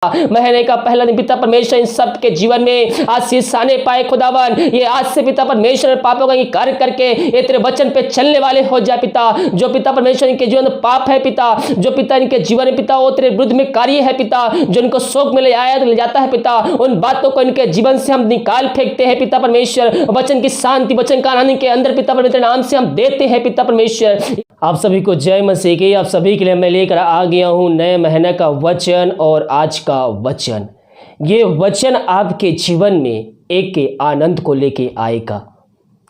महीने का पहला दिन पिता परमेश्वर इन सब के जीवन में आशीष आने पाए खुदावन। ये आज से पिता परमेश्वर पापों का कार्य करके ये तेरे वचन पे चलने वाले हो जाए पिता। जो पिता परमेश्वर इनके जीवन में पाप है पिता, जो पिता इनके जीवन में पिता वो तेरे विरुद्ध में कार्य है पिता, जो इनको शोक में ले आया ले जाता है पिता, उन बातों को इनके जीवन से हम निकाल फेंकते हैं पिता परमेश्वर। वचन की शांति, वचन का आनंद के अंदर पिता परमेश्वर नाम से हम देते हैं पिता परमेश्वर। आप सभी को जय मसीह की। आप सभी के लिए मैं लेकर आ गया हूं नए महीने का वचन और आज का वचन। ये वचन आपके जीवन में एक आनंद को लेके आएगा।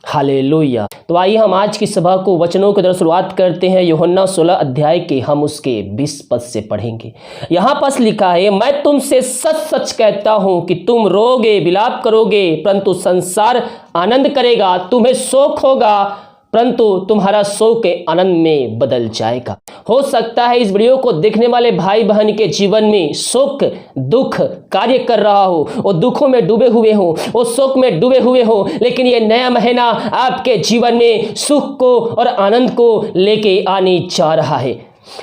हालेलुया। तो आइए हम आज की सभा को वचनों की तरफ शुरुआत करते हैं। यूहन्ना 16 अध्याय के हम उसके 20 पद से पढ़ेंगे। यहाँ पर लिखा है, मैं तुमसे सच सच कहता हूँ कि तुम रोगे विलाप करोगे परंतु संसार आनंद करेगा। तुम्हें शोक होगा परंतु तुम्हारा शोक आनंद में बदल जाएगा। हो सकता है इस वीडियो को देखने वाले भाई बहन के जीवन में शोक दुख कार्य कर रहा हो, वो दुखों में डूबे हुए हो, वो शोक में डूबे हुए हो, लेकिन ये नया महीना आपके जीवन में सुख को और आनंद को लेके आने जा रहा है।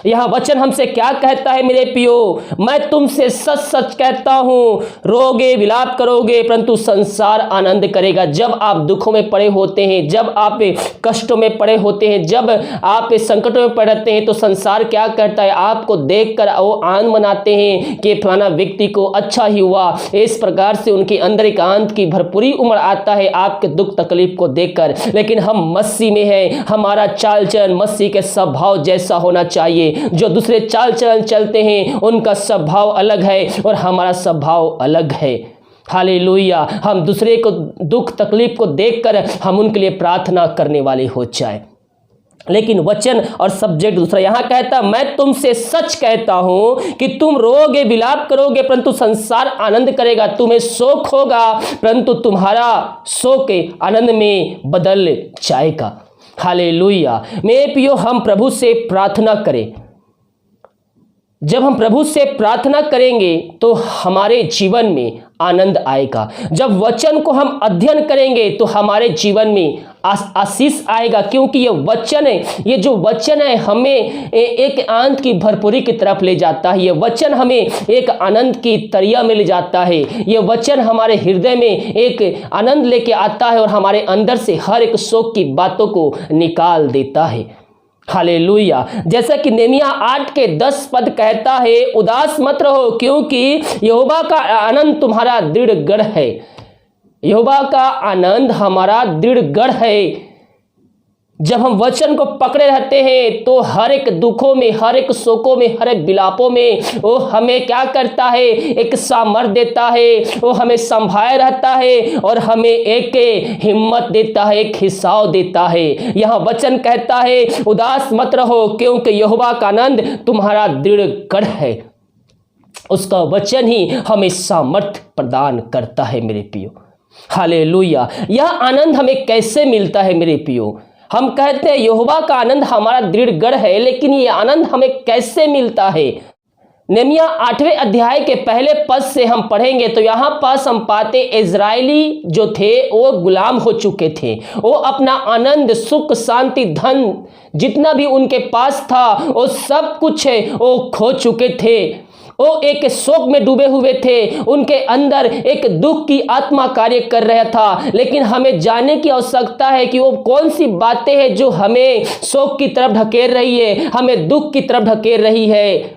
यह वचन हमसे क्या कहता है मेरे पियो, मैं तुमसे सच सच कहता हूं, रोगे विलाप करोगे परंतु संसार आनंद करेगा। जब आप दुखों में पड़े होते हैं, जब आप कष्टों में पड़े होते हैं, जब आप संकटों में पड़े रहते हैं, तो संसार क्या करता है, आपको देखकर वो आनंद मनाते हैं कि फलाना व्यक्ति को अच्छा ही हुआ। इस प्रकार से उनके अंदर एक आनंद की भरपूरी उमड़ आता है आपके दुख तकलीफ को देखकर। लेकिन हम मसीह में हैं, हमारा चाल चलन मसीह के स्वभाव जैसा होना चाहिए। जो दूसरे चाल चलन चलते हैं उनका स्वभाव अलग है और हमारा स्वभाव अलग है। हालेलुया। हम दूसरे को दुख तकलीफ को देखकर हम उनके लिए प्रार्थना करने वाले हो जाए। लेकिन वचन और सब्जेक्ट दूसरा। यहां कहता, मैं तुमसे सच कहता हूं कि तुम रोगे विलाप करोगे परंतु संसार आनंद करेगा। तुम्हें शोक होगा परंतु तुम्हारा शोक आनंद में बदल जाएगा। हालेलुया। मेरे प्रियो, हम प्रभु से प्रार्थना करें। जब हम प्रभु से प्रार्थना करेंगे तो हमारे जीवन में आनंद आएगा। जब वचन को हम अध्ययन करेंगे तो हमारे जीवन में आशीष आएगा, क्योंकि ये वचन है, ये जो वचन है हमें एक आनंद की भरपूरी की तरफ ले जाता है। ये वचन हमें एक आनंद की तरिया में ले जाता है। ये वचन हमारे हृदय में एक आनंद लेके आता है और हमारे अंदर से हर एक शोक की बातों को निकाल देता है। हालेलुया। जैसा कि नेमिया 8 के 10 पद कहता है, उदास मत रहो क्योंकि यहोवा का आनंद तुम्हारा दृढ़ गढ़ है। यहोवा का आनंद हमारा दृढ़ गढ़ है। जब हम वचन को पकड़े रहते हैं तो हर एक दुखों में, हर एक शोकों में, हर एक विलापों में वो हमें क्या करता है, एक सामर्थ देता है, वो हमें संभाए रहता है और हमें एक हिम्मत देता है, एक हिसाव देता है। यहाँ वचन कहता है, उदास मत रहो क्योंकि यहोवा का आनंद तुम्हारा दृढ़ गढ़ है। उसका वचन ही हमें सामर्थ प्रदान करता है मेरे प्रियो। हालेलुया। यह आनंद हमें कैसे मिलता है मेरे प्रियो? हम कहते हैं यहोवा का आनंद हमारा दृढ़ गढ़ है, लेकिन ये आनंद हमें कैसे मिलता है? नेमिया 8वें अध्याय के पहले पद से हम पढ़ेंगे तो यहाँ पास हम पाते, इजरायली जो थे वो गुलाम हो चुके थे। वो अपना आनंद, सुख, शांति, धन जितना भी उनके पास था वो सब कुछ वो खो चुके थे। वो एक शोक में डूबे हुए थे। उनके अंदर एक दुख की आत्मा कार्य कर रहा था। लेकिन हमें जानने की आवश्यकता है कि वो कौन सी बातें हैं जो हमें शोक की तरफ ढकेल रही है, हमें दुख की तरफ ढकेल रही है।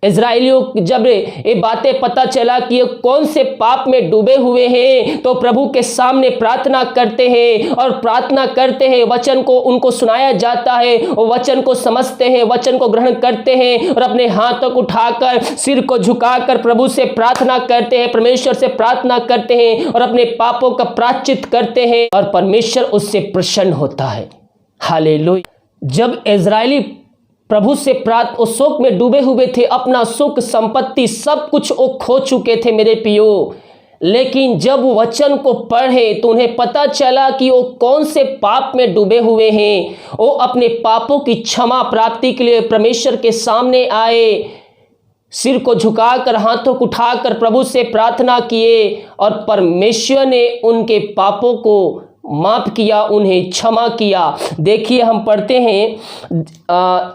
इजराइलियों जब ये बातें पता चला कि ये कौन से पाप में डूबे हुए हैं तो प्रभु के सामने प्रार्थना करते हैं और प्रार्थना करते हैं। वचन को उनको सुनाया जाता है, वो वचन को समझते हैं, वचन को ग्रहण करते हैं और अपने हाथों को उठाकर, सिर को झुकाकर प्रभु से प्रार्थना करते हैं, परमेश्वर से प्रार्थना करते हैं और अपने पापों का प्रायश्चित करते हैं और परमेश्वर उससे प्रसन्न होता है। हालेलुया। जब इजरायली प्रभु से प्रार्थना, शोक में डूबे हुए थे, अपना सुख संपत्ति सब कुछ वो खो चुके थे मेरे पियो। लेकिन जब वचन को पढ़े तो उन्हें पता चला कि वो कौन से पाप में डूबे हुए हैं। वो अपने पापों की क्षमा प्राप्ति के लिए परमेश्वर के सामने आए, सिर को झुकाकर, हाथों को उठाकर प्रभु से प्रार्थना किए और परमेश्वर ने उनके पापों को माफ किया, उन्हें क्षमा किया। देखिए हम पढ़ते हैं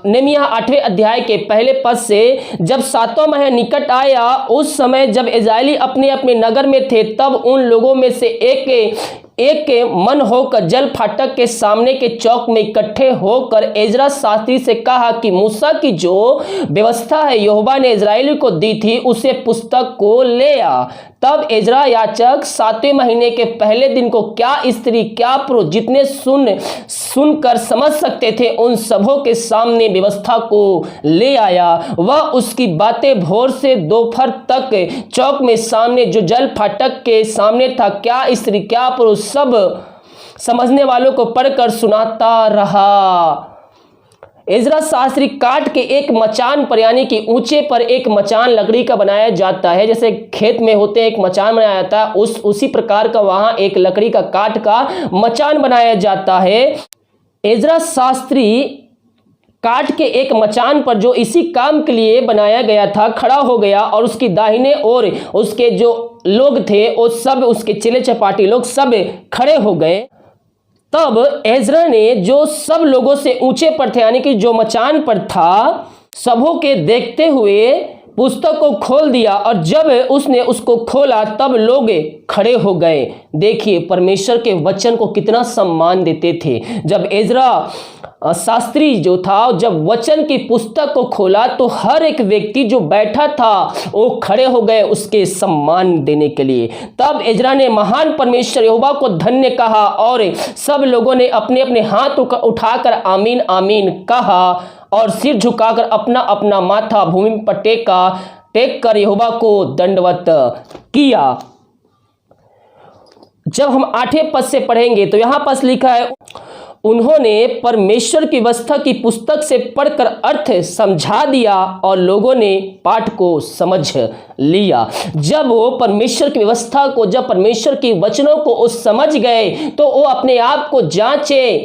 नेमिया 8वें अध्याय के पहले पद से, जब 7वां महीना निकट आया, उस समय जब इस्राएली अपने अपने नगर में थे, तब उन लोगों में से एक मन होकर जल फाटक के सामने के चौक में इकट्ठे होकर एजरा शास्त्री से कहा कि मूसा की जो व्यवस्था है यहोवा ने इजराइल को दी थी, उसे पुस्तक को ले आ। तब एजरा याजक 7वें महीने के पहले दिन को क्या स्त्री क्या पुरुष जितने सुनकर समझ सकते थे, उन सबों के सामने व्यवस्था को ले आया। वह उसकी बातें भोर से दोपहर तक चौक में सामने जो जल फाटक के सामने था, क्या स्त्री क्या पुरुष सब समझने वालों को पढ़कर सुनाता रहा। एजरा शास्त्री काट के एक मचान पर, यानी कि ऊंचे पर एक मचान लकड़ी का बनाया जाता है, जैसे खेत में होते हैं एक मचान बनाया जाता है, उसी प्रकार का वहां एक लकड़ी का काट का मचान बनाया जाता है। एजरा शास्त्री काट के एक मचान पर जो इसी काम के लिए बनाया गया था खड़ा हो गया, और उसकी दाहिने ओर उसके जो लोग थे वो सब, उसके चेले चपाटी लोग सब खड़े हो गए। तब एजरा ने जो सब लोगों से ऊंचे पर थे, यानी कि जो मचान पर था, सबों के देखते हुए पुस्तक को खोल दिया, और जब उसने उसको खोला तब लोग खड़े हो गए। देखिए परमेश्वर के वचन को कितना सम्मान देते थे। जब एजरा शास्त्री जो था, जब वचन की पुस्तक को खोला तो हर एक व्यक्ति जो बैठा था वो खड़े हो गए उसके सम्मान देने के लिए। तब एजरा ने महान परमेश्वर यहोवा को धन्य कहा, और सब लोगों ने अपने अपने हाथ उठाकर आमीन आमीन कहा, और सिर झुकाकर अपना अपना माथा भूमि पर टेक कर यहोवा को दंडवत किया। जब हम 8वें पद से पढ़ेंगे तो यहां पर लिखा है, उन्होंने परमेश्वर की व्यवस्था की पुस्तक से पढ़कर अर्थ समझा दिया, और लोगों ने पाठ को समझ लिया। जब वो परमेश्वर की व्यवस्था को, जब परमेश्वर की वचनों को वो समझ गए, तो वो अपने आप को जांचे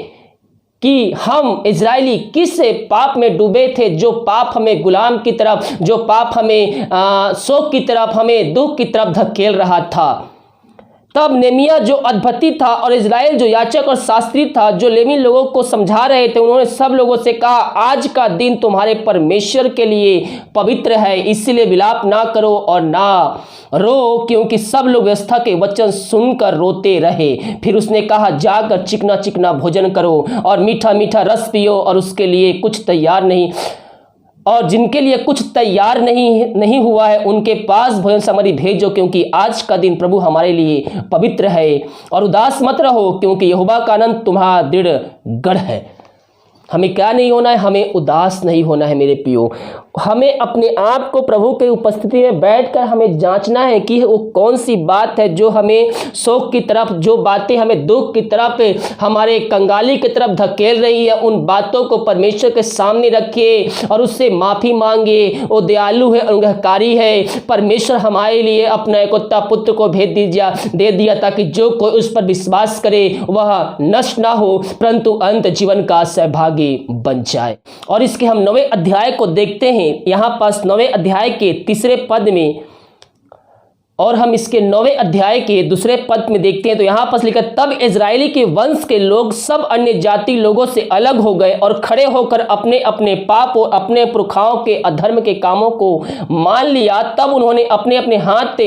कि हम इजरायली किस पाप में डूबे थे, जो पाप हमें गुलाम की तरफ, जो पाप हमें शोक की तरफ, हमें दुख की तरफ धकेल रहा था। तब नेमिया जो अधिपति था और इजराइल जो याजक और शास्त्री था, जो लेवी लोगों को समझा रहे थे, उन्होंने सब लोगों से कहा, आज का दिन तुम्हारे परमेश्वर के लिए पवित्र है, इसलिए विलाप ना करो और ना रो, क्योंकि सब लोग व्यवस्था के वचन सुनकर रोते रहे। फिर उसने कहा, जाकर चिकना चिकना भोजन करो और मीठा मीठा रस पियो, और उसके लिए कुछ तैयार नहीं, और जिनके लिए कुछ तैयार नहीं हुआ है उनके पास भोजन सामग्री भेजो, क्योंकि आज का दिन प्रभु हमारे लिए पवित्र है। और उदास मत रहो, क्योंकि यहोवा का आनंद तुम्हारा दृढ़ गढ़ है। हमें क्या नहीं होना है? हमें उदास नहीं होना है मेरे प्रियो। हमें अपने आप को प्रभु के उपस्थिति में बैठकर हमें जांचना है कि वो कौन सी बात है जो हमें शोक की तरफ, जो बातें हमें दुख की तरफ, हमारे कंगाली की तरफ धकेल रही है। उन बातों को परमेश्वर के सामने रखिए और उससे माफ़ी मांगे। वो दयालु है, अनुग्रहकारी है। परमेश्वर हमारे लिए अपना एकलौता पुत्र को दे दिया ताकि जो कोई उस पर विश्वास करे वह नष्ट ना हो परंतु अनंत जीवन का सहभागी बन जाए। और इसके हम 9वें अध्याय को देखते हैं। यहां पास 9वें अध्याय के 3 पद में, और हम इसके 9वें अध्याय के 2 पद में देखते हैं तो यहां पर लिखा, तब इजरायली के वंश के लोग सब अन्य जाति लोगों से अलग हो गए और खड़े होकर अपने अपने पाप और अपने पुरखाओं के अधर्म के कामों को मान लिया। तब उन्होंने अपने अपने हाथ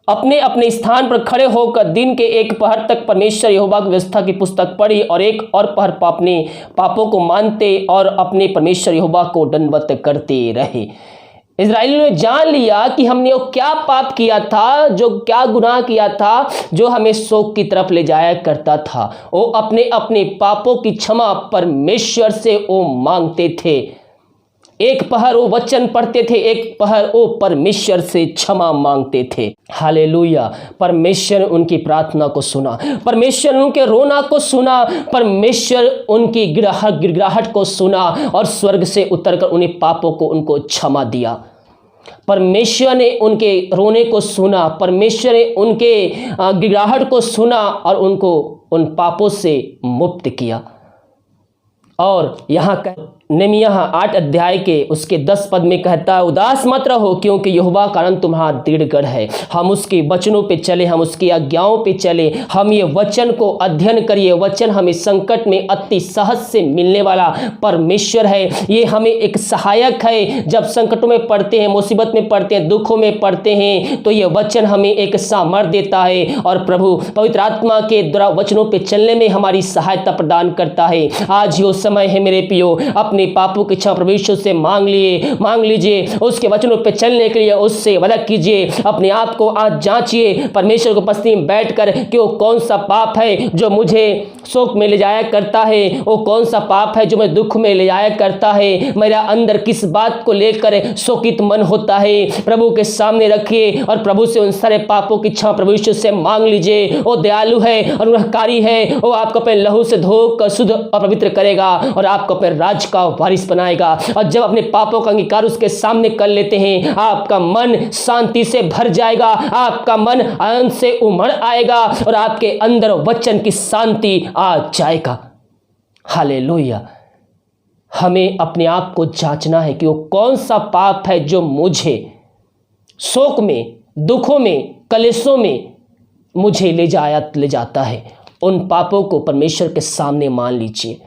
अपने अपने स्थान पर खड़े होकर दिन के एक पहर तक परमेश्वर यहोवा की व्यवस्था की पुस्तक पढ़ी और एक और पहर अपने पापों को मानते और अपने परमेश्वर यहोवा को दंडवत करते रहे। इजराइलियों ने जान लिया कि हमने वो क्या पाप किया था, जो क्या गुनाह किया था, जो हमें शोक की तरफ ले जाया करता था। वो अपने अपने पापों की क्षमा परमेश्वर से वो मांगते थे। एक पहर वो वचन पढ़ते थे, एक पहर वो परमेश्वर से क्षमा मांगते थे। हालेलुया। परमेश्वर उनकी प्रार्थना को सुना, परमेश्वर उनके रोना को सुना, परमेश्वर उनकी गिड़गिड़ाहट को सुना और स्वर्ग से उतरकर उन्हें पापों को उनको क्षमा दिया। परमेश्वर ने उनके रोने को सुना, परमेश्वर ने उनके गिड़गिड़ाहट को सुना और उनको उन पापों से मुक्त किया। और यहाँ नेमिय्याह 8 अध्याय के उसके 10 पद में कहता है, उदास मत रहो क्योंकि यहोवा का आनन्द तुम्हारा दृढ़ है। हम उसके वचनों पे चले, हम उसकी आज्ञाओं पे चले, हम ये वचन को अध्ययन करिए। वचन हमें संकट में अति सहज से मिलने वाला परमेश्वर है। ये हमें एक सहायक है। जब संकटों में पड़ते हैं, मुसीबत में पड़ते हैं, दुखों में पड़ते हैं, तो ये वचन हमें एक सामर्थ देता है और प्रभु पवित्र आत्मा के द्वारा वचनों पे चलने में हमारी सहायता प्रदान करता है। आज यो समय है मेरे प्रियो, अपने पापों की क्षमा परमेश्वर से मांग लीजिए। उसके वचनों पे चलने के लिए उससे वादा कीजिए। अपने आप को आज जांचिए परमेश्वर को उपस्थिति में बैठकर कि वो कौन सा पाप है जो मुझे शोक में ले जाया करता है, वो कौन सा पाप है जो मैं दुख में ले जाया करता है, मेरा अंदर किस बात को लेकर शोकित मन होता है। प्रभु के सामने रखिए और प्रभु से उन सारे पापों की क्षमा परमेश्वर से मांग लीजिए। वो दयालु है, अनुग्रहकारी है, वो आपको अपने लहू से धोकर शुद्ध और पवित्र करेगा और आपको अपने राज्य का वारिस बनाएगा। और जब अपने पापों का अंगीकार उसके सामने कर लेते हैं, आपका मन शांति से भर जाएगा, आपका मन आनंद से उमड़ आएगा और आपके अंदर वचन की शांति आ जाएगा। हालेलुया। हमें अपने आप को जांचना है कि वो कौन सा पाप है जो मुझे शोक में, दुखों में, कलेशों में मुझे ले जाता है। उन पापों को परमेश्वर के सामने मान लीजिए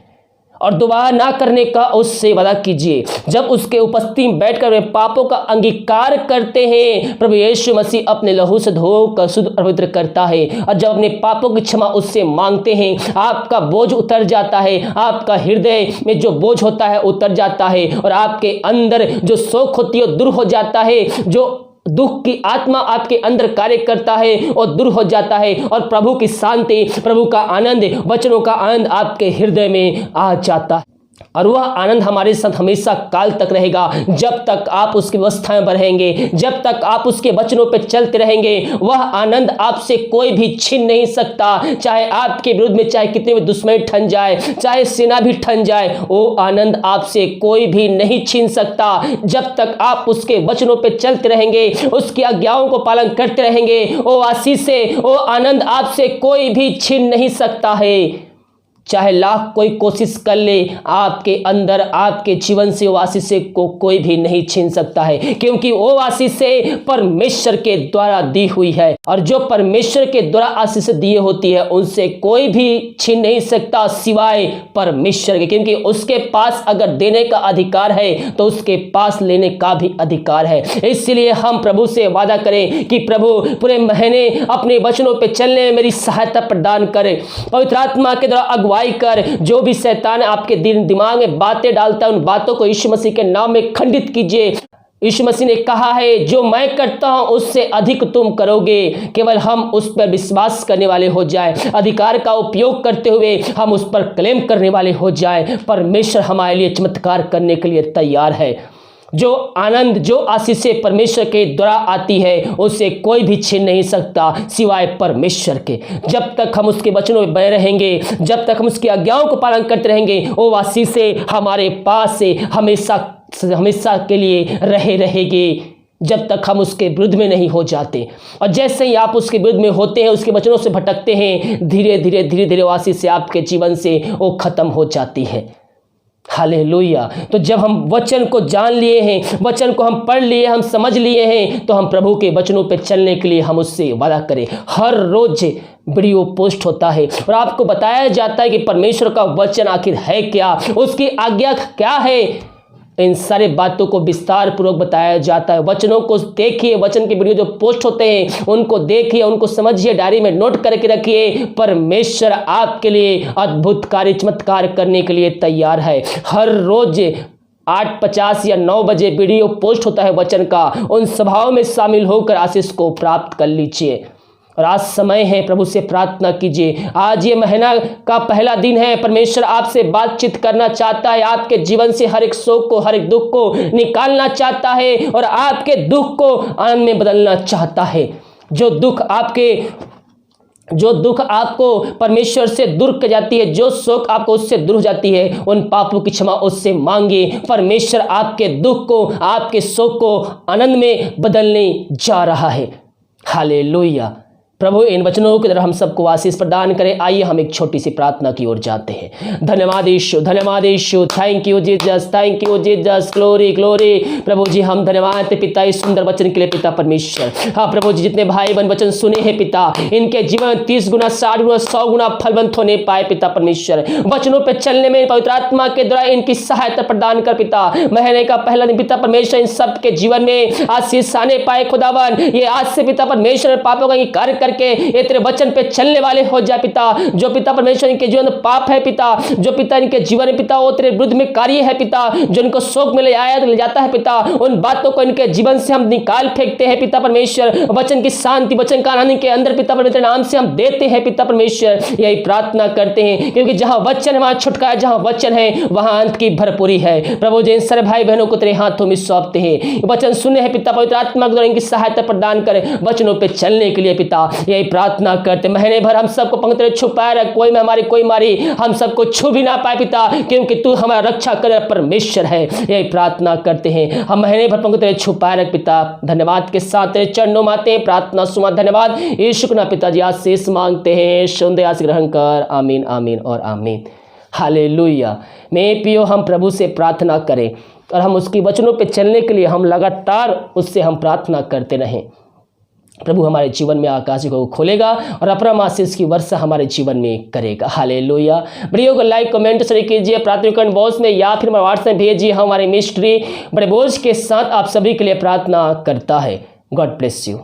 और दोबारा ना करने का उससे वादा कीजिए। जब उसके उपस्थिति में बैठकर वे पापों का अंगीकार करते हैं, प्रभु यीशु मसीह अपने लहू से धोकर शुद्ध और पवित्र करता है। और जब अपने पापों की क्षमा उससे मांगते हैं, आपका बोझ उतर जाता है, आपका हृदय में जो बोझ होता है उतर जाता है और आपके अंदर जो शोक होती है दूर हो जाता है, जो दुख की आत्मा आपके अंदर कार्य करता है और दूर हो जाता है और प्रभु की शांति, प्रभु का आनंद, वचनों का आनंद आपके हृदय में आ जाता है। और वह आनंद हमारे साथ हमेशा काल तक रहेगा। जब तक आप उसकी व्यवस्था में रहेंगे, जब तक आप उसके वचनों पर चलते रहेंगे, वह आनंद आपसे कोई भी छीन नहीं सकता। चाहे आपके विरुद्ध में चाहे कितने भी दुश्मन ठन जाए, चाहे सेना भी ठन जाए, वो आनंद आपसे कोई भी नहीं छीन सकता। जब तक आप उसके वचनों पर चलते रहेंगे, उसकी आज्ञाओं को पालन करते रहेंगे, वो आशीष से, वो आनंद आपसे कोई भी छीन नहीं सकता है। चाहे लाख कोई कोशिश कर ले, आपके अंदर, आपके जीवन से वो आशीष को कोई भी नहीं छीन सकता है, क्योंकि वो आशीष परमेश्वर के द्वारा दी हुई है। और जो परमेश्वर के द्वारा आशीष दी होती है, उनसे कोई भी छीन नहीं सकता सिवाय परमेश्वर के, क्योंकि उसके पास अगर देने का अधिकार है तो उसके पास लेने का भी अधिकार है। इसलिए हम प्रभु से वादा करें कि प्रभु पूरे महीने अपने वचनों पर चलने में मेरी सहायता प्रदान करे। पवित्र आत्मा के द्वारा कर जो भी शैतान आपके दिमाग में बातें डालता है, उन बातों को यीशु मसीह के नाम में खंडित कीजिए। यीशु मसीह ने कहा है, जो मैं करता हूं उससे अधिक तुम करोगे। केवल हम उस पर विश्वास करने वाले हो जाए, अधिकार का उपयोग करते हुए हम उस पर क्लेम करने वाले हो जाए। परमेश्वर हमारे लिए चमत्कार करने के लिए तैयार है। जो आनंद, जो आशीष परमेश्वर के द्वारा आती है, उसे कोई भी छीन नहीं सकता सिवाय परमेश्वर के। जब तक हम उसके वचनों में बने रहेंगे, जब तक हम उसकी आज्ञाओं को पालन करते रहेंगे, वो आशीष हमारे पास से हमेशा के लिए रहेगी, जब तक हम उसके विरुद्ध में नहीं हो जाते। और जैसे ही आप उसके विरुद्ध में होते हैं, उसके वचनों से भटकते हैं, धीरे धीरे वो आशीष आपके जीवन से वो खत्म हो जाती है। हालेलुया। तो जब हम वचन को जान लिए हैं, वचन को हम पढ़ लिए, हम समझ लिए हैं, तो हम प्रभु के वचनों पर चलने के लिए हम उससे वादा करें। हर रोज वीडियो पोस्ट होता है और आपको बताया जाता है कि परमेश्वर का वचन आखिर है क्या, उसकी आज्ञा क्या है। इन सारे बातों को विस्तार पूर्वक बताया जाता है। वचनों को देखिए, वचन के वीडियो जो पोस्ट होते हैं उनको देखिए, उनको समझिए, डायरी में नोट करके रखिए। परमेश्वर आपके लिए अद्भुत कार्य, चमत्कार करने के लिए तैयार है। हर रोज 8:50 या 9 बजे वीडियो पोस्ट होता है वचन का। उन सभाओं में शामिल होकर आशीष को प्राप्त कर लीजिए। और आज समय है, प्रभु से प्रार्थना कीजिए। आज ये महीना का पहला दिन है, परमेश्वर आपसे बातचीत करना चाहता है। आपके जीवन से हर एक शोक को, हर एक दुख को निकालना चाहता है और आपके दुख को आनंद में बदलना चाहता है। जो दुख आपको परमेश्वर से दूर कर जाती है, जो शोक आपको उससे दूर हो जाती है, उन पापों की क्षमा उससे मांगिए। परमेश्वर आपके दुख को, आपके शोक को आनंद में बदलने जा रहा है। हालेलुया। प्रभु इन वचनों की तरह हम सबको आशीष प्रदान करें। आइए हम एक छोटी सी प्रार्थना की ओर जाते हैं। धन्यवाद Yeshu, thank you Jesus, glory glory. प्रभु जी हम धन्यवाद पिता इस सुंदर वचन के लिए पिता परमेश्वर। हाँ प्रभु जी, जितने भाई बहन वचन सुने हैं पिता, इनके जीवन 30 गुना 60 गुना 100 गुना फलवंत होने पाए पिता परमेश्वर। वचनों पर चलने में पवित्र आत्मा के द्वारा इनकी सहायता प्रदान कर पिता। महीने का पहला दिन पिता परमेश्वर इन सब के जीवन में आशीष आने पाए खुदावन। ये आज से पिता परमेश्वर पापों का कार्य करके ये तेरे वचन पे चलने वाले हो जाए पिता। जो पिता परमेश्वर इनके जीवन में पाप है पिता, जो पिता इनके जीवन में पिता वो तेरे विरुद्ध में कार्य है पिता, जो इनको शोक में ले जाता है पिता, उन बातों को इनके जीवन से हम निकाल फेंकते हैं पिता परमेश्वर। वचन की शांति, वचन का आनंद के अंदर पिता परमेश्वर नाम से हम देते हैं पिता परमेश्वर। यही प्रार्थना करते हैं क्योंकि जहां वचन है वहां छुटकारा, जहां वचन है वहां अंत की भरपूरी है। प्रभु जी सारे भाई बहनों को तेरे हाथों में सौंपते हैं। वचन सुने हैं पिता, पवित्र आत्मा के द्वारा इनकी सहायता प्रदान करें वचनों पे चलने के लिए पिता। यही प्रार्थना करते महीने भर हम सबको पंक्ति छुपाए रख, कोई में हमारी कोई मारी हम सबको छू भी ना पाए पिता, क्योंकि तू हमारा रक्षा करे परमेश्वर है। यही प्रार्थना करते हैं, हम महीने भर पंक्ति छुपाए रख पिता। धन्यवाद के साथ तेरे चरणों में आते हैं, प्रार्थना सुना धन्यवाद यीशु के नाम पिताजी आशीष मांगते हैं, सुन दे आशीष ग्रहण कर। आमीन आमीन और आमीन। हालेलुया। मैं पियो हम प्रभु से प्रार्थना करें और हम उसकी वचनों पे चलने के लिए हम लगातार उससे हम प्रार्थना करते रहें। प्रभु हमारे जीवन में आकाश को खोलेगा और अपना आशीष की वर्षा हमारे जीवन में करेगा। हालेलुया। वीडियो को लाइक कमेंट शेयर कीजिए, प्रार्थना बॉक्स में या फिर व्हाट्सएप में भेजिए। हमारे मिस्ट्री बड़े बोझ के साथ आप सभी के लिए प्रार्थना करता है। God bless you.